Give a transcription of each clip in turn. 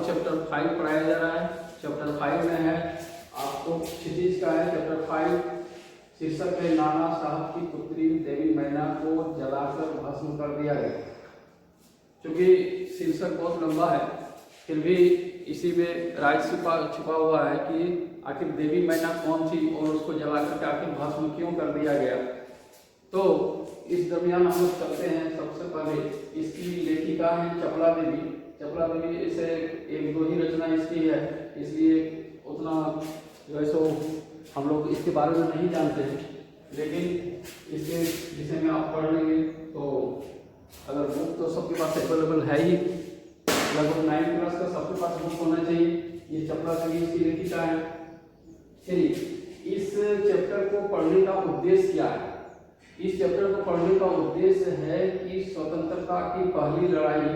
Chapter 5 पढ़ाया जा रहा है। चैप्टर 5 में है आपको क्षितिज का है। चैप्टर 5 शीर्षक है नाना साहब की पुत्री देवी मैना को जलाकर भस्म कर दिया गया। चूंकि शीर्षक बहुत लंबा है, फिर भी इसी में राज छुपा हुआ है कि आखिर देवी मैना कौन थी और उसको जलाकर के आखिर भस्म क्यों कर दिया गया। तो इस दरमियान हम लोग चलते हैं। सबसे पहले इसकी लेखिका है चपला देवी। चपला देवी इसे एक दो ही रचना इसकी है, इसलिए उतना जो है सो हम लोग इसके बारे में नहीं जानते हैं, लेकिन इसके विषय में आप पढ़ लेंगे तो अगर बुक तो सबके पास अवेलेबल है ही, लगभग 9 क्लास का सबके पास बुक होना चाहिए। ये चपला देवी इसकी लेखिका है। चलिए, इस चैप्टर को पढ़ने का उद्देश्य क्या है? इस चैप्टर को पढ़ने का उद्देश्य है कि स्वतंत्रता की पहली लड़ाई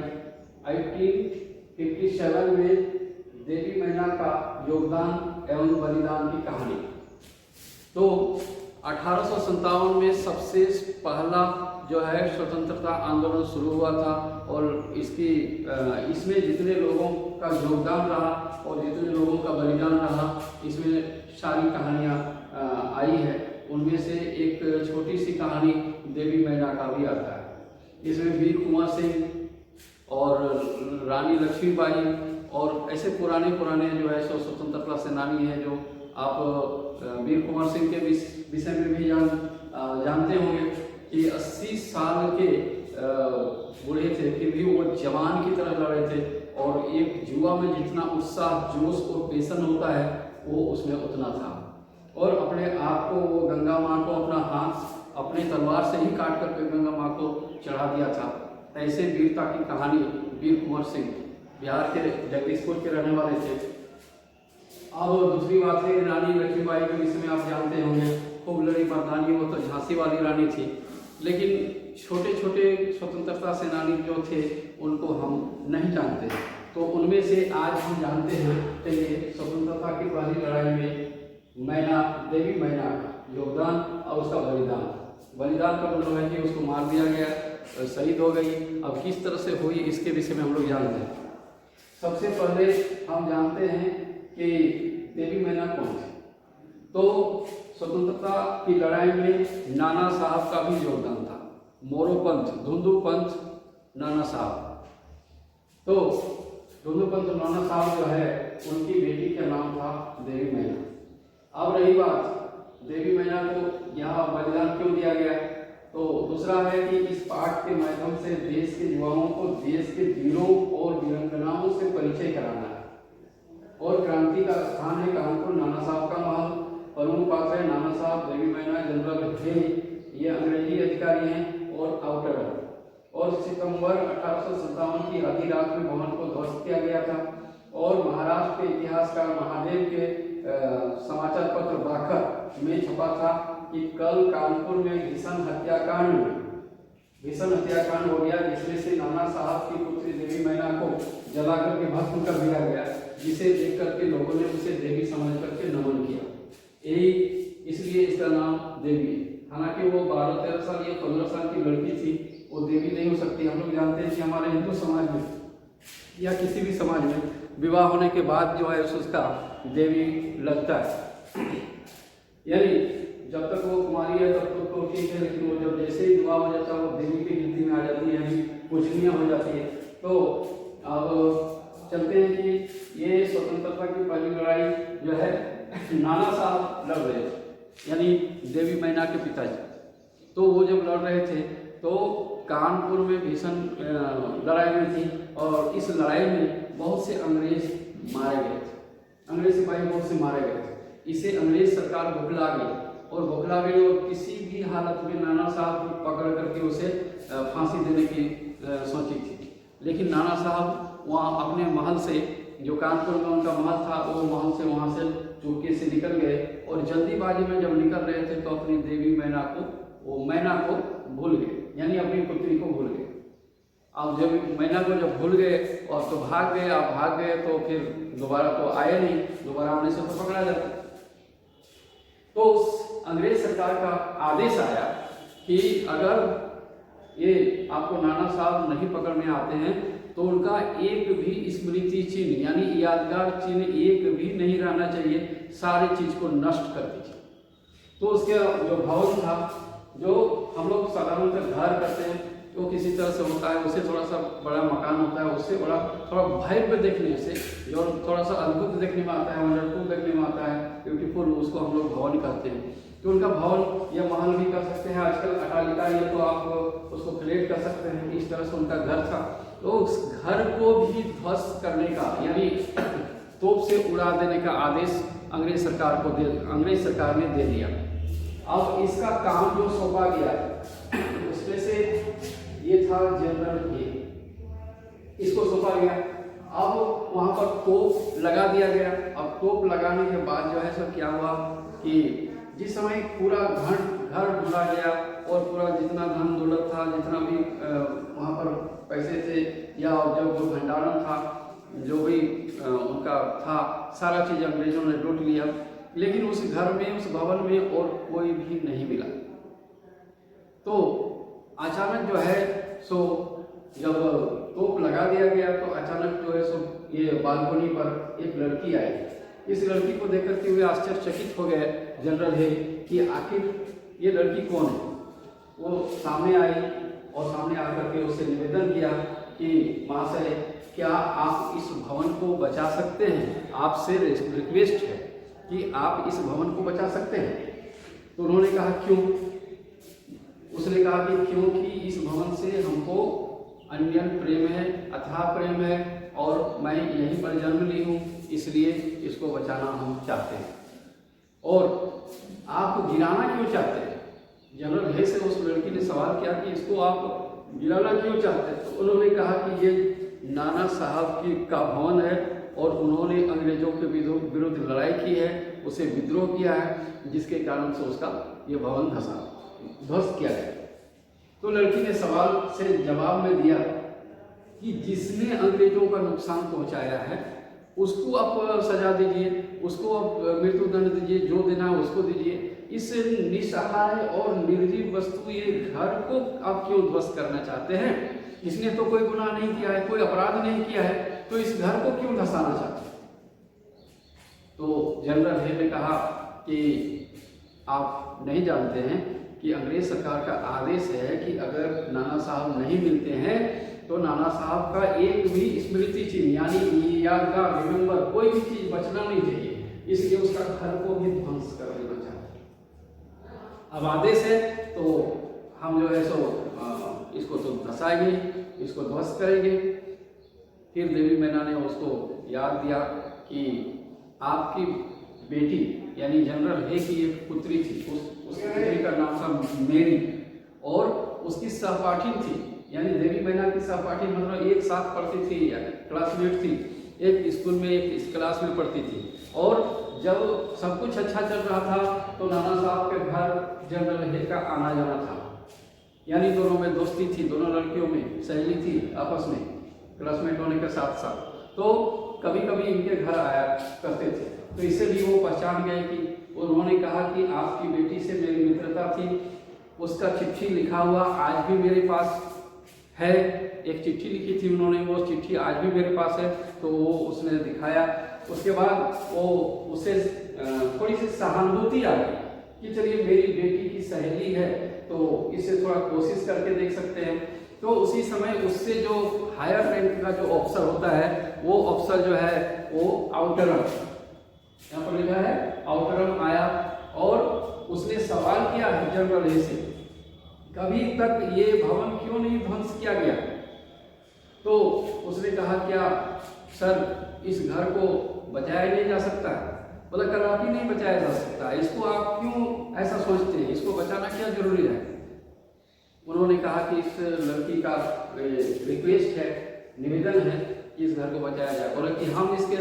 1857 में देवी मैना का योगदान एवं बलिदान की कहानी। तो 1857 में सबसे पहला जो है स्वतंत्रता आंदोलन शुरू हुआ था और इसमें जितने लोगों का योगदान रहा और जितने लोगों का बलिदान रहा, इसमें सारी कहानियाँ आई है। उनमें से एक छोटी सी कहानी देवी मैना का भी आता है। इसमें वीर कुंवर सिंह और रानी लक्ष्मीबाई और ऐसे पुराने जो है सो स्वतंत्रता सेनानी हैं जो आप वीर कुंवर सिंह के विषय में भी जानते होंगे कि 80 साल के बूढ़े थे, फिर भी वो जवान की तरह लड़े थे और एक युवा में जितना उत्साह, जोश और पेशन होता है वो उसमें उतना था। और अपने आप को वो गंगा माँ को अपना हाथ अपने तलवार से ही काट करके गंगा माँ को चढ़ा दिया था। ऐसे वीरता की कहानी वीर कुंवर सिंह बिहार के जगदीशपुर के रहने वाले थे। अब दूसरी बात है, रानी लक्ष्मीबाई के विषय में आप जानते होंगे, खूब लड़ी मर्दानी, वो तो झांसी वाली रानी थी। लेकिन छोटे छोटे स्वतंत्रता सेनानी जो थे उनको हम नहीं जानते, तो उनमें से आज हम जानते हैं। चलिए, स्वतंत्रता की पहली लड़ाई में देवी मैना का योगदान और उसका बलिदान का मतलब है कि उसको मार दिया गया, शहीद हो गई। अब किस तरह से हुई इसके विषय में हम लोग जानते हैं। सबसे पहले हम जानते हैं कि देवी मैना कौन थी। तो स्वतंत्रता की लड़ाई में नाना साहब का भी योगदान था। मोरोपंथ, धुंधु पंथ नाना साहब। तो धुंधु पंथ नाना साहब जो है उनकी बेटी का नाम था देवी मैना। अब रही बात देवी मैना को यहाँ बलिदान क्यों दिया गया, तो दूसरा है कि इस पाठ के माध्यम से देश के युवाओं को देश के वीरों और वीरांगनाओं से परिचय कराना है। और क्रांति का स्थान है कानपुर, नाना साहब का महल। प्रमुख पात्र है नाना साहब, देवी मैना, जनरल हे, ये अंग्रेजी अधिकारी हैं और आउटर। और सितंबर 1857 की आधी रात में भवन को ध्वस्त किया गया था। और महाराष्ट्र के इतिहासकार महादेव के समाचार पत्र बाखर में छपा था कि कल कानपुर में भीषण हत्याकांड हो गया, जिसमें से नाना साहब की पुत्री देवी मैना को जला करके भस्म कर दिया गया, जिसे देख करके लोगों ने उसे देवी समझ करके नमन किया। यही इसलिए इसका नाम देवी है। हालांकि वो 12-13 साल या 15 साल की लड़की थी, वो देवी नहीं हो सकती। हम लोग जानते हैं कि हमारे हिंदू समाज में या किसी भी समाज में विवाह होने के बाद जो है उसका देवी लगता है। यानी जब तक वो कुमारी है तब तक तो ठीक है, लेकिन वो जब जैसे ही विवाह हो जाता है वो देवी की गिनती में आ जाती है, यानी पूजनीय हो जाती है। तो अब चलते हैं कि ये स्वतंत्रता की पहली लड़ाई जो है नाना साहब लड़ रहे थे, यानी देवी मैना के पिताजी। तो वो जब लड़ रहे थे तो कानपुर में भीषण लड़ाई हुई थी और इस लड़ाई में बहुत से अंग्रेज मारे गए थे, अंग्रेज सिपाही बहुत से मारे गए थे। इसे अंग्रेज सरकार बौखला गई और किसी भी हालत में नाना साहब को पकड़ करके उसे फांसी देने की सोची थी। लेकिन नाना साहब वहाँ अपने महल से, जो कानपुर में उनका महल था, वो महल से वहाँ से चुपके से निकल गए और जल्दीबाजी में जब निकल रहे थे तो अपनी देवी मैना को भूल गए, यानी अपनी पुत्री को भूल गए। अब जब मैना को जब भूल गए और तो भाग गए तो फिर दोबारा तो आए नहीं, दोबारा आने से तो पकड़ा जाता। तो अंग्रेज सरकार का आदेश आया कि अगर ये आपको नाना साहब नहीं पकड़ने आते हैं तो उनका एक भी स्मृति चिन्ह यानी यादगार चिन्ह एक भी नहीं रहना चाहिए, सारी चीज को नष्ट कर दीजिए। तो उसके जो भवन था, जो हम लोग साधारणतः घर करते हैं तो किसी तरह से होता है, उससे थोड़ा सा बड़ा मकान होता है, उससे बड़ा थोड़ा भव्य देखने से, जो थोड़ा सा अद्भुत देखने में आता है, वंडरफुल देखने में आता है, ब्यूटीफुल, उसको हम लोग भवन कहते हैं। तो उनका भवन या महल भी कर सकते हैं, आजकल अटालिका ये तो आप उसको फ्लैट कर सकते हैं, इस तरह से उनका घर था। तो उस घर को भी ध्वस्त करने का यानी तोप से उड़ा देने का आदेश अंग्रेज सरकार ने दे दिया। अब इसका काम जो सौंपा गया उसमें से ये था जनरल ए, इसको सौंपा गया। अब वहां पर तोप लगा दिया गया। अब तोप लगाने के बाद जो है सर क्या हुआ कि जिस समय पूरा घर ढूंढा गया और पूरा जितना धन दौलत था, जितना भी वहाँ पर पैसे थे या जो भंडारण था, जो भी उनका था, सारा चीज अंग्रेजों ने लूट लिया। लेकिन उस घर में, उस भवन में और कोई भी नहीं मिला। तो अचानक जो है सो जब तोप लगा दिया गया तो अचानक जो है सो ये बालकनी पर एक लड़की आई। इस लड़की को देखकर के हुए आश्चर्यचकित हो गए जनरल है कि आखिर ये लड़की कौन है। वो सामने आई और सामने आकर के उससे निवेदन किया कि महाशय, क्या आप इस भवन को बचा सकते हैं? आपसे रिक्वेस्ट है कि आप इस भवन को बचा सकते हैं। तो उन्होंने कहा क्यों? उसने कहा कि क्योंकि इस भवन से हमको अन्यन प्रेम है, अथाह प्रेम है और मैं यहीं पर जन्म ली हूँ, इसलिए इसको बचाना हम चाहते हैं। और आप गिराना क्यों चाहते हैं? जनरल है से उस लड़की ने सवाल किया कि इसको आप गिराना क्यों चाहते हैं? तो उन्होंने कहा कि ये नाना साहब का भवन है और उन्होंने अंग्रेजों के विरुद्ध लड़ाई की है, उसे विद्रोह किया है, जिसके कारण से उसका ये भवन ध्वस्त किया गया। तो लड़की ने सवाल से जवाब में दिया कि जिसने अंग्रेजों का नुकसान पहुंचाया है उसको आप सजा दीजिए, उसको आप मृत्यु दंड दीजिए, जो देना है उसको दीजिए। इस निसहाय और निर्जीव वस्तु ये घर को आप क्यों ध्वस्त करना चाहते हैं? इसने तो कोई गुनाह नहीं किया है, कोई अपराध नहीं किया है, तो इस घर को क्यों धसाना चाहते हैं? तो जनरल है ने कहा कि आप नहीं जानते हैं कि अंग्रेज सरकार का आदेश है कि अगर नाना साहब नहीं मिलते हैं तो नाना साहब का एक भी स्मृति चिन्ह यानी यादगार, रिमेंबर, कोई भी चीज बचना नहीं चाहिए, इसलिए उसका घर को भी ध्वंस कर देना चाहते हैं। अब आदेश है तो हम जो है सो इसको तो धसाएंगे, इसको ध्वस्त करेंगे। फिर देवी मैना ने उसको याद दिया कि आपकी बेटी यानी जनरल है की एक पुत्री थी, उस पुत्री का नाम था मेरी और उसकी सहपाठी थी, यानी देवी मैना की सहपाठी मतलब एक साथ पढ़ती थी, क्लासमेट थी, एक स्कूल में एक इस क्लास में पढ़ती थी। और जब सब कुछ अच्छा चल रहा था तो नाना साहब के घर जनरल है का आना जाना था, यानी दोनों में दोस्ती थी, दोनों लड़कियों में सहेली थी आपस में, क्लासमेट होने के साथ साथ। तो कभी कभी इनके घर आया करते थे, तो इससे भी वो पहचान गए कि उन्होंने कहा कि आपकी बेटी से मेरी मित्रता थी, उसका चिट्ठी लिखा हुआ आज भी मेरे पास है। एक चिट्ठी लिखी थी उन्होंने, वो चिट्ठी आज भी मेरे पास है। तो वो उसने दिखाया। उसके बाद वो उसे थोड़ी सी सहानुभूति आ गई कि चलिए मेरी बेटी की सहेली है तो इसे थोड़ा कोशिश करके देख सकते हैं। तो उसी समय उससे जो हायर रैंक का जो ऑफिसर होता है वो ऑफिसर जो है वो आउटरम, यहाँ पर लिखा है आउटरम आया और उसने सवाल किया जनरल ए से, कभी तक ये भवन क्यों नहीं ध्वंस किया गया? तो उसने कहा क्या सर इस घर को बचाया नहीं जा सकता? बोला कदापि नहीं बचाया जा सकता, इसको आप क्यों ऐसा सोचते हैं, इसको बचाना क्या जरूरी है? उन्होंने कहा कि इस लड़की का रिक्वेस्ट है, निवेदन है कि इस घर को बचाया जाए। बोला कि हम इसके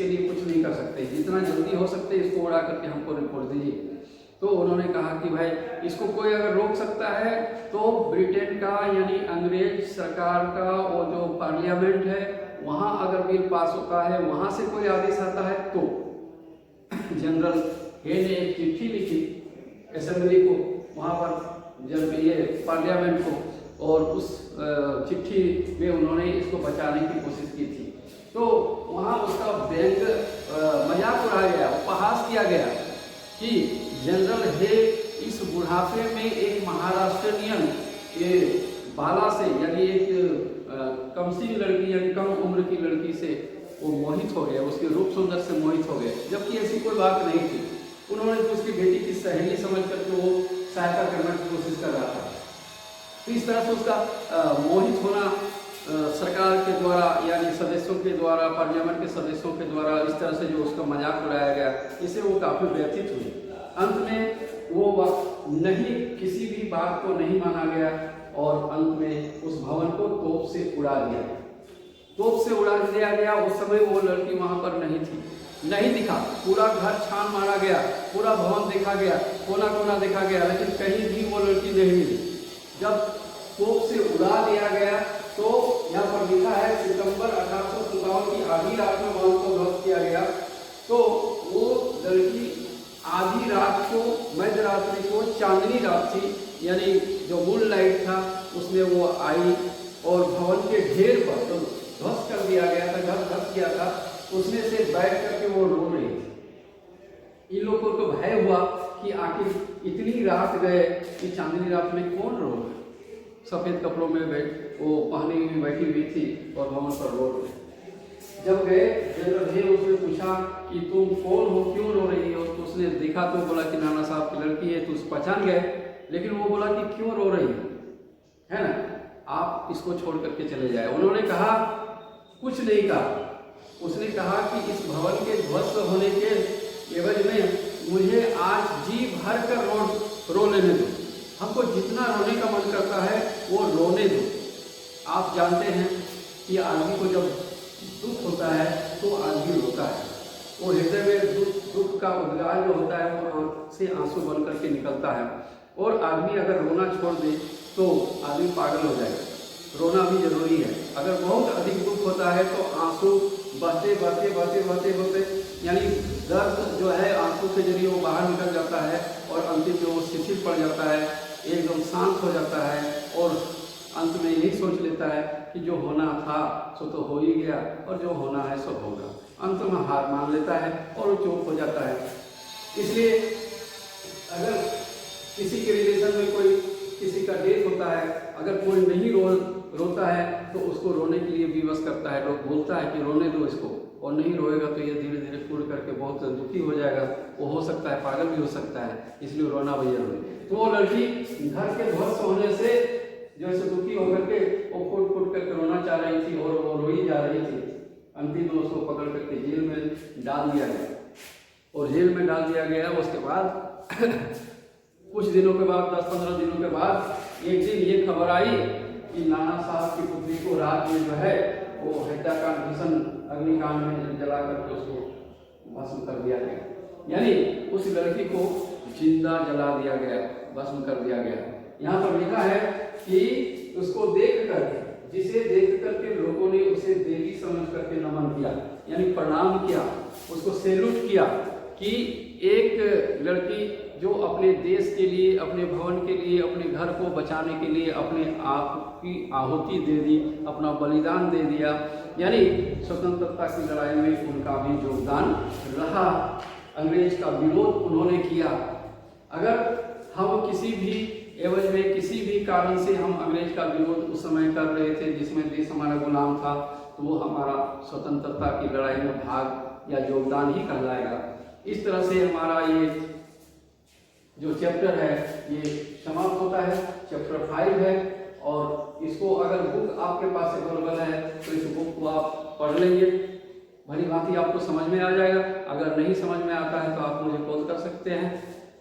लिए कुछ नहीं कर सकते, जितना जल्दी हो सकते इसको उड़ा करके हमको रिपोर्ट दीजिए। तो उन्होंने कहा कि भाई इसको कोई अगर रोक सकता है तो ब्रिटेन का यानी अंग्रेज सरकार का वो जो पार्लियामेंट है वहाँ अगर बिल पास होता है, वहाँ से कोई आदेश आता है तो जनरल हे ने एक चिट्ठी लिखी असेंबली को, वहाँ पर जब ये पार्लियामेंट को, और उस चिट्ठी में उन्होंने इसको बचाने की कोशिश की थी। तो वहाँ उसका व्यंग मजाक उड़ाया गया, उपहास किया गया कि जनरल हे इस बुढ़ापे में एक महाराष्ट्रियन के बाला से, यानी एक कमसिन लड़की यानी कम उम्र की लड़की से वो मोहित हो गया, उसके रूप सुंदर से मोहित हो गए, जबकि ऐसी कोई बात नहीं थी। उन्होंने तो उसकी बेटी की सहेली समझ करके वो सहायता करने की कोशिश कर रहा था। तो इस तरह से उसका मोहित होना सरकार के द्वारा यानी सदस्यों के द्वारा, पार्लियामेंट के सदस्यों के द्वारा इस तरह से जो उसका मजाक उड़ाया गया, इससे वो काफ़ी व्यथित हुई। अंत में वो नहीं, किसी भी बात को नहीं माना गया और अंत में उस भवन को तोप से उड़ा दिया गया। तोप से उड़ा दिया गया। उस समय वो लड़की वहाँ पर नहीं थी, नहीं दिखा। पूरा घर छान मारा गया, पूरा भवन देखा गया, कोना कोना देखा गया, लेकिन कहीं भी वो लड़की नहीं मिली। जब तोप से उड़ा दिया गया तो यहाँ पर लिखा है सितंबर 1857 की आधी रात में भवन को ध्वस्त किया गया। तो वो लड़की आधी रात को, मध्य रात्रि को, चांदनी रात थी, यानी जो मून लाइट था उसमें वो आई और भवन के ढेर पर तो ध्वस्त कर दिया गया था, घर ध्वस्त किया था, उसमें से बैठ करके वो रो रही थी। इन लोगों को भय हुआ कि आखिर इतनी रात गए कि चांदनी रात में कौन रो रहा है। सफ़ेद कपड़ों में वो पहनी हुई बैठी हुई थी और भवन पर रो रहे। जब गए जनरल हे उसने पूछा कि तुम कौन हो, क्यों रो रही हो? तो उसने देखा तो बोला कि नाना साहब की लड़की है। तो उस पहचान गए, लेकिन वो बोला कि क्यों रो रही है ना, आप इसको छोड़ करके चले जाए। उन्होंने कहा, कुछ नहीं कहा। उसने कहा कि इस भवन के ध्वस्त होने के एवज में मुझे आज जी भर कर रो लेने दो। हमको जितना रोने का मन करता है वो रोने दो। आप जानते हैं कि आदमी को जब दुख होता है तो आदमी रोता है। वो हृदय में दुख का उद्गार जो होता है वो आँख से आंसू बन करके निकलता है। और आदमी अगर रोना छोड़ दे तो आदमी पागल हो जाएगा। रोना भी जरूरी है। अगर बहुत अधिक दुख होता है तो आंसू बहते बहते बहते बहते होते, यानी दर्द जो है आंसू के जरिए वो बाहर निकल जाता है और अंतिम जो शिथिल पड़ जाता है, एकदम शांत हो जाता है और अंत में यही सोच लेता है कि जो होना था सो तो हो ही गया और जो होना है सो होगा। अंत में हार मान लेता है और वो चुप हो जाता है। इसलिए अगर किसी के रिलेशन में कोई किसी का डेथ होता है, अगर कोई नहीं रोता है तो उसको रोने के लिए विवश करता है। लोग बोलता है कि रोने दो इसको, और नहीं रोएगा तो ये धीरे धीरे टूट करके बहुत दुखी हो जाएगा, वो हो सकता है पागल भी हो सकता है, इसलिए रोना भी जरूरी। तो वो लड़की घर के ध्वस्त होने से जो है दुखी होकर के वो फूट फूट करके रोना चाह रही थी और वो रोई जा रही थी। अंतिम में उसको पकड़ करके जेल में डाल दिया गया और जेल में डाल दिया गया। उसके बाद कुछ दिनों के बाद, 10-15 दिनों के बाद एक दिन ये खबर आई कि नाना साहब की पुत्री को रात में जो है वो हत्याकांड, भीषण अग्निकांड में जला करके उसको भस्म कर दिया गया। यानी उस लड़की को जिंदा जला दिया गया, भस्म कर दिया गया। यहाँ पर लिखा है कि उसको देख करके, जिसे देख करके लोगों ने उसे देवी समझ करके नमन किया, यानी प्रणाम किया, उसको सैल्यूट किया कि एक लड़की जो अपने देश के लिए, अपने भवन के लिए, अपने घर को बचाने के लिए अपने आप की आहुति दे दी, अपना बलिदान दे दिया। यानी स्वतंत्रता की लड़ाई में उनका भी योगदान रहा। अंग्रेज का विरोध उन्होंने किया। अगर हम किसी भी एवज में, किसी भी कारण से हम अंग्रेज का विरोध उस समय कर रहे थे जिसमें देश हमारा गुलाम था, तो वो हमारा स्वतंत्रता की लड़ाई में भाग या योगदान ही कहलाएगा। इस तरह से हमारा ये जो चैप्टर है ये समाप्त होता है। चैप्टर 5 है और इसको अगर बुक आपके पास अवेलेबल है तो इस बुक को आप पढ़ लेंगे, भली भांति आपको समझ में आ जाएगा। अगर नहीं समझ में आता है तो आप मुझे कॉल कर सकते हैं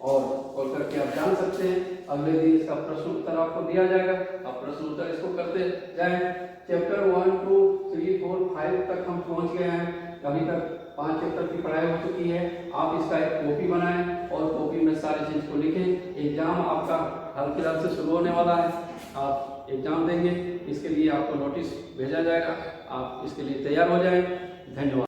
और कॉल करके आप जान सकते हैं। अगले दिन इसका प्रश्न उत्तर आपको दिया जाएगा, आप प्रश्न उत्तर इसको करते जाएं। चैप्टर 1, 2, 3, 4, 5 तक हम पहुंच गए हैं। अभी तक 5 चैप्टर की पढ़ाई हो चुकी है। आप इसका एक कॉपी बनाएं और कॉपी में सारी चीज़ को लिखें। एग्जाम आपका हाल फिलहाल से शुरू होने वाला है, आप एग्जाम देंगे, इसके लिए आपको नोटिस भेजा जाएगा। आप इसके लिए तैयार हो जाएं। धन्यवाद।